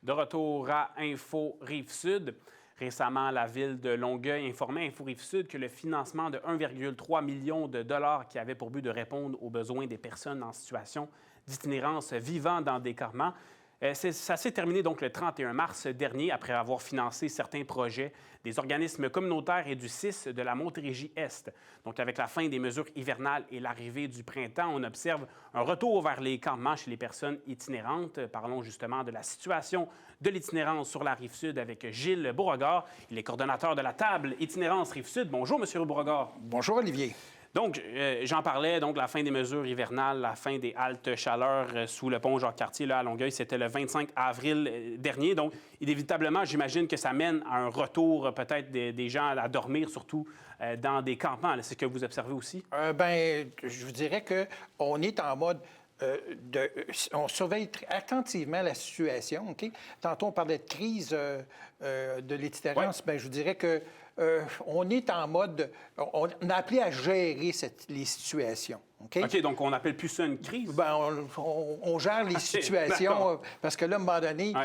De retour à Info Rive-Sud. Récemment, la ville de Longueuil informait Info Rive-Sud que le financement de 1,3 million de dollars qui avait pour but de répondre aux besoins des personnes en situation d'itinérance vivant dans des carrements, ça s'est terminé donc le 31 mars dernier après avoir financé certains projets des organismes communautaires et du CIS de la Montérégie-Est. Donc, avec la fin des mesures hivernales et l'arrivée du printemps, on observe un retour vers les campements chez les personnes itinérantes. Parlons justement de la situation de l'itinérance sur la Rive-Sud avec Gilles Beauregard. Il est coordonnateur de la table Itinérance Rive-Sud. Bonjour, M. Beauregard. Bonjour, Olivier. Donc, j'en parlais, donc la fin des mesures hivernales, la fin des haltes chaleur sous le pont Jacques-Cartier là, à Longueuil, c'était le 25 avril dernier. Donc, inévitablement, j'imagine que ça mène à un retour peut-être des gens à dormir, surtout dans des campements. C'est ce que vous observez aussi? Je vous dirais qu'on est en mode... on surveille attentivement la situation. Okay? Tantôt, on parlait de crise de l'itinérance. Ouais. Je vous dirais que on est en mode... On a appelé à gérer les situations. Okay? OK, donc on n'appelle plus ça une crise? On gère les situations parce que là, à un moment donné,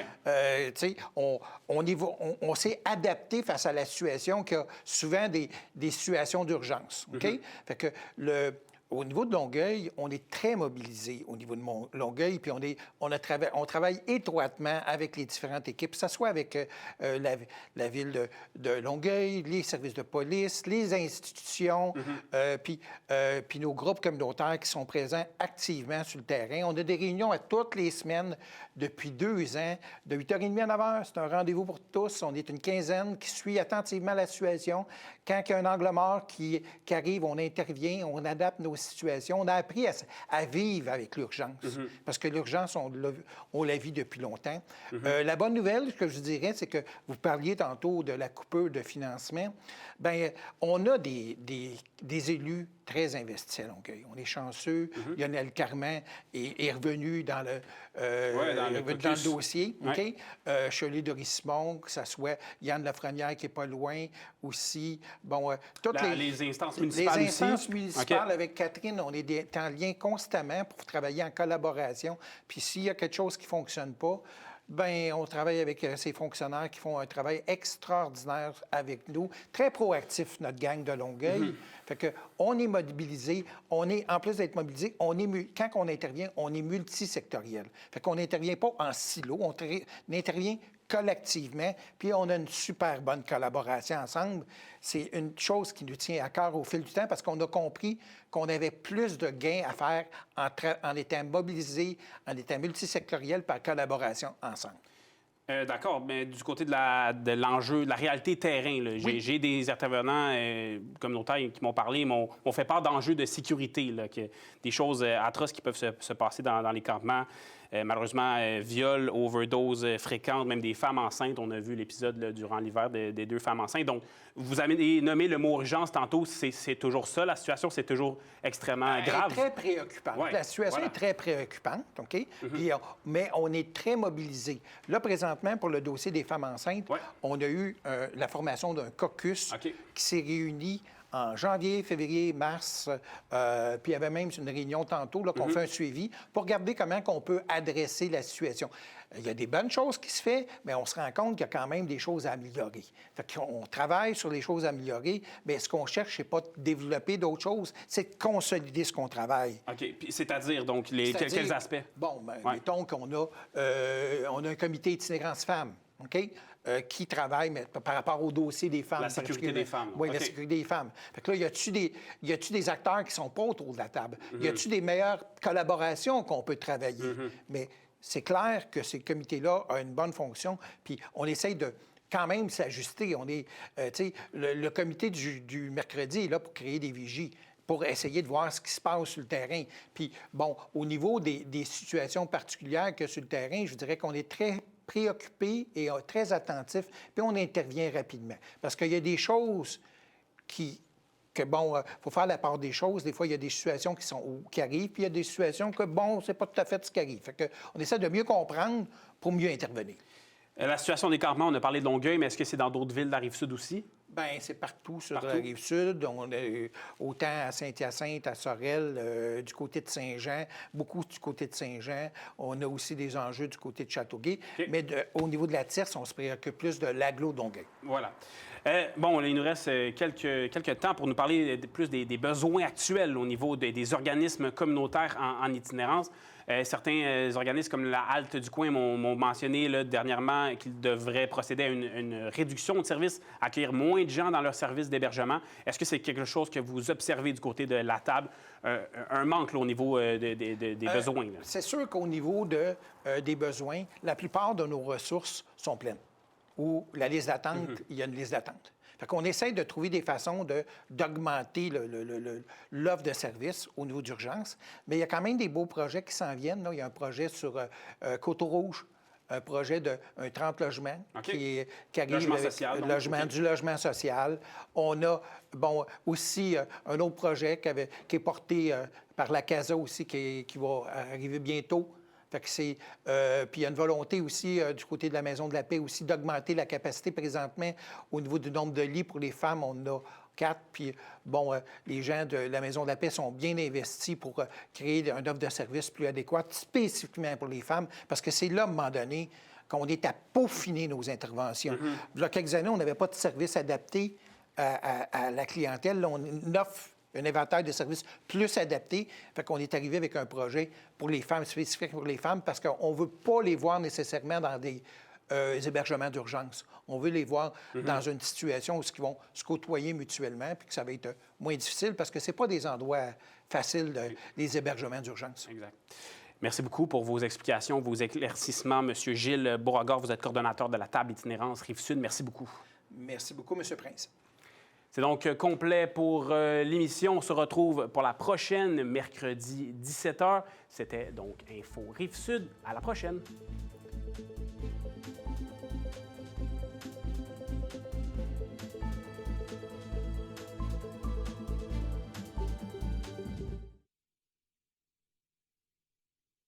on s'est adapté face à la situation qui a souvent des situations d'urgence. Okay? Fait que au niveau de Longueuil, on est très mobilisé au niveau de Longueuil, puis on travaille étroitement avec les différentes équipes, que ce soit avec la ville de Longueuil, les services de police, les institutions, puis nos groupes communautaires qui sont présents activement sur le terrain. On a des réunions à toutes les semaines depuis 2 ans, de 8h30 à 9h. C'est un rendez-vous pour tous. On est une quinzaine qui suit attentivement la situation. Quand il y a un angle mort qui arrive, on intervient, on adapte nos situations. On a appris à vivre avec l'urgence, parce que l'urgence, on la vit depuis longtemps. La bonne nouvelle, ce que je dirais, c'est que vous parliez tantôt de la coupure de financement. Bien, on a des élus très investis à Longueuil. On est chanceux. Lionel Carman est revenu dans le dossier. Ouais. Okay? Cholet-Doris-Simon, que ce soit Yann Lafrenière qui n'est pas loin aussi. Bon, toutes les instances municipales les instances aussi. municipales, Okay. avec Catherine, on est en lien constamment pour travailler en collaboration. Puis s'il y a quelque chose qui ne fonctionne pas, bien, on travaille avec ces fonctionnaires qui font un travail extraordinaire avec nous, très proactif, notre gang de Longueuil. Fait que on est mobilisé, en plus d'être mobilisé, quand on intervient, on est multisectoriel. Fait qu'on n'intervient pas en silo, on intervient collectivement, puis on a une super bonne collaboration ensemble. C'est une chose qui nous tient à cœur au fil du temps parce qu'on a compris qu'on avait plus de gains à faire en étant mobilisés, en étant multisectoriel par collaboration ensemble. D'accord, mais du côté de l'enjeu, de la réalité terrain, là, j'ai des intervenants communautaires qui m'ont parlé, m'ont fait part d'enjeux de sécurité, là, des choses atroces qui peuvent se passer dans les campements. Malheureusement, viol, overdose fréquentes, même des femmes enceintes. On a vu l'épisode durant l'hiver des 2 femmes enceintes. Donc, vous avez nommé le mot urgence tantôt. C'est toujours ça, la situation? C'est toujours extrêmement grave? Elle est très préoccupante. Ouais. La situation est très préoccupante, OK? Mais on est très mobilisés. Là, présentement, pour le dossier des femmes enceintes, on a eu la formation d'un caucus qui s'est réuni en janvier, février, mars, puis il y avait même une réunion tantôt qu'on fait un suivi pour regarder comment on peut adresser la situation. Il y a des bonnes choses qui se font, mais on se rend compte qu'il y a quand même des choses à améliorer. Fait qu'on travaille sur les choses à améliorer, mais ce qu'on cherche, c'est pas de développer d'autres choses, c'est de consolider ce qu'on travaille. OK. Puis c'est-à-dire, donc, quels aspects? Bon, mettons qu'on a un comité itinérance femmes, OK? Qui travaille par rapport au dossier des femmes. La sécurité des femmes. Oui, la sécurité des femmes. Fait que là, y a-tu des acteurs qui ne sont pas autour de la table? Y a-tu des meilleures collaborations qu'on peut travailler? Mais c'est clair que ces comités-là ont une bonne fonction, puis on essaye de quand même s'ajuster. On est, le comité du mercredi est là pour créer des vigies, pour essayer de voir ce qui se passe sur le terrain. Puis, bon, au niveau des situations particulières que sur le terrain, je dirais qu'on est très préoccupé et très attentif, puis on intervient rapidement. Parce qu'il y a des choses il faut faire la part des choses. Des fois, il y a des situations qui arrivent, puis il y a des situations que, c'est pas tout à fait ce qui arrive. Fait qu'on essaie de mieux comprendre pour mieux intervenir. La situation des campements, on a parlé de Longueuil, mais est-ce que c'est dans d'autres villes de la Rive-Sud aussi? Bien, c'est partout sur Partout? la Rive-Sud. On a autant à Saint-Hyacinthe, à Sorel, du côté de Saint-Jean, beaucoup du côté de Saint-Jean. On a aussi des enjeux du côté de Châteauguay. OK. Mais au niveau de la tierce, on se préoccupe plus de l'agglo d'Ongueuil. Voilà. Bon, là, il nous reste quelques temps pour nous parler plus des besoins actuels au niveau des organismes communautaires en itinérance. Certains organismes comme la Halte du Coin m'ont mentionné là, dernièrement qu'ils devraient procéder à une réduction de services, accueillir moins de gens dans leur service d'hébergement. Est-ce que c'est quelque chose que vous observez du côté de la table, un manque là, au niveau des besoins? Là? C'est sûr qu'au niveau des besoins, la plupart de nos ressources sont pleines. Ou la liste d'attente, il y a une liste d'attente. Fait qu'on essaie de trouver des façons d'augmenter l'offre de services au niveau d'urgence. Mais il y a quand même des beaux projets qui s'en viennent. Là. Il y a un projet sur Coteau-Rouge, un projet d'un 30 logements qui arrive Logement avec social, donc, du logement social. On a aussi un autre projet qui est porté par la CASA aussi, qui va arriver bientôt. Fait que c'est, puis il y a une volonté aussi du côté de la Maison de la Paix aussi d'augmenter la capacité présentement au niveau du nombre de lits pour les femmes. On en a 4. Puis les gens de la Maison de la Paix sont bien investis pour créer une offre de services plus adéquate, spécifiquement pour les femmes, parce que c'est là, à un moment donné, qu'on est à peaufiner nos interventions. Il y a quelques années, on n'avait pas de service adapté à la clientèle. Là, on offre un inventaire de services plus adapté. Fait qu'on est arrivé avec un projet pour les femmes, spécifique pour les femmes, parce qu'on ne veut pas les voir nécessairement dans des hébergements d'urgence. On veut les voir dans une situation où ils vont se côtoyer mutuellement, puis que ça va être moins difficile, parce que ce n'est pas des endroits faciles, les hébergements d'urgence. Exact. Merci beaucoup pour vos explications, vos éclaircissements. Monsieur Gilles Beauregard, vous êtes coordonnateur de la table itinérance Rive-Sud. Merci beaucoup. Merci beaucoup, M. Prince. C'est donc complet pour l'émission. On se retrouve pour la prochaine, mercredi 17h. C'était donc Info Rive-Sud. À la prochaine.